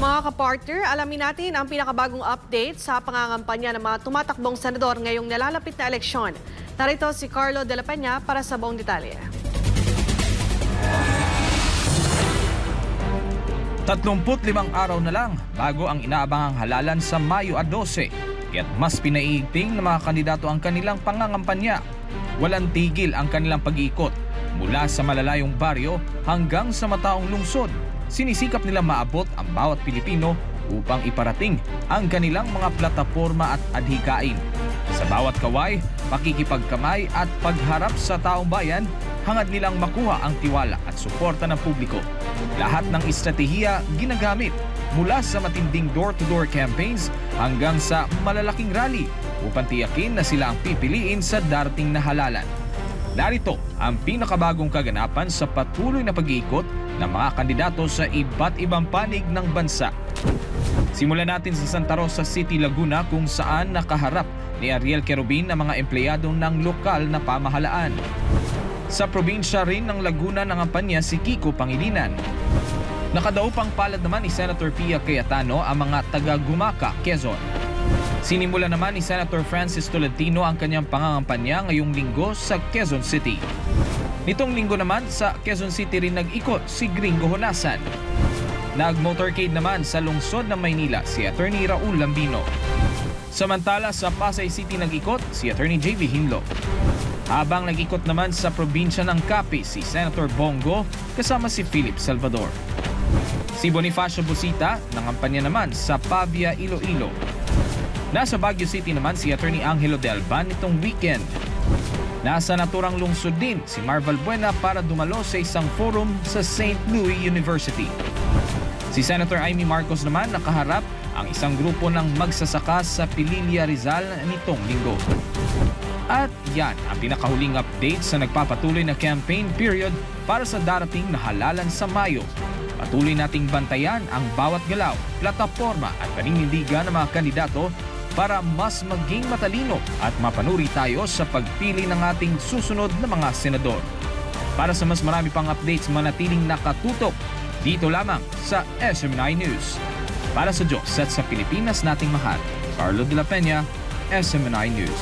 Mga kapartner, alamin natin ang pinakabagong update sa pangangampanya ng mga tumatakbong senador ngayong nalalapit na eleksyon. Narito si Carlo de la Peña para sa buong detalye. 35 araw na lang bago ang inaabangang halalan sa Mayo 12, kaya't mas pinaiigting ng mga kandidato ang kanilang pangangampanya. Walang tigil ang kanilang pag-iikot mula sa malalayong baryo hanggang sa mataong lungsod. Sinisikap nilang maabot ang bawat Pilipino upang iparating ang kanilang mga plataporma at adhikain. Sa bawat kaway, pakikipagkamay at pagharap sa taong bayan, hangad nilang makuha ang tiwala at suporta ng publiko. Lahat ng estratehiya ginagamit mula sa matinding door-to-door campaigns hanggang sa malalaking rally upang tiyakin na sila ang pipiliin sa darating na halalan. Narito ang pinakabagong kaganapan sa patuloy na pag-iikot ng mga kandidato sa iba't ibang panig ng bansa. Simulan natin sa Santa Rosa City, Laguna kung saan nakaharap ni Ariel Querubin ang mga empleyado ng lokal na pamahalaan. Sa probinsya rin ng Laguna nangampanya si Kiko Pangilinan. Nakadaupang palad naman ni Senator Pia Cayetano ang mga taga-Gumaca, Quezon. Sinimula naman ni Senator Francis Tolentino ang kanyang pangangampanya ngayong linggo sa Quezon City. Nitong linggo naman sa Quezon City rin nag-ikot si Gringo Honasan. Nag-motorcade naman sa lungsod ng Maynila si Attorney Raul Lambino. Samantala sa Pasay City nag-ikot si Attorney JV Hinlo. Habang nag-ikot naman sa probinsya ng Capiz si Senator Bongo kasama si Philip Salvador. Si Bonifacio Busita nangampanya naman sa Pavia, Iloilo. Nasa Baguio City naman si Attorney Angelo de Alban nitong weekend. Nasa naturang lungsod din si Marval Buena para dumalo sa isang forum sa St. Louis University. Si Senator Amy Marcos naman nakaharap ang isang grupo ng magsasaka sa Pililla, Rizal nitong linggo. At yan ang pinakahuling update sa nagpapatuloy na campaign period para sa darating na halalan sa Mayo. Patuloy nating bantayan ang bawat galaw, plataporma at paninindigan ng mga kandidato para mas maging matalino at mapanuri tayo sa pagpili ng ating susunod na mga senador. Para sa mas marami pang updates, manatiling nakatutok dito lamang sa SM9 News. Para sa Diyos at sa Pilipinas nating mahal, Carlo de la Peña, SM9 News.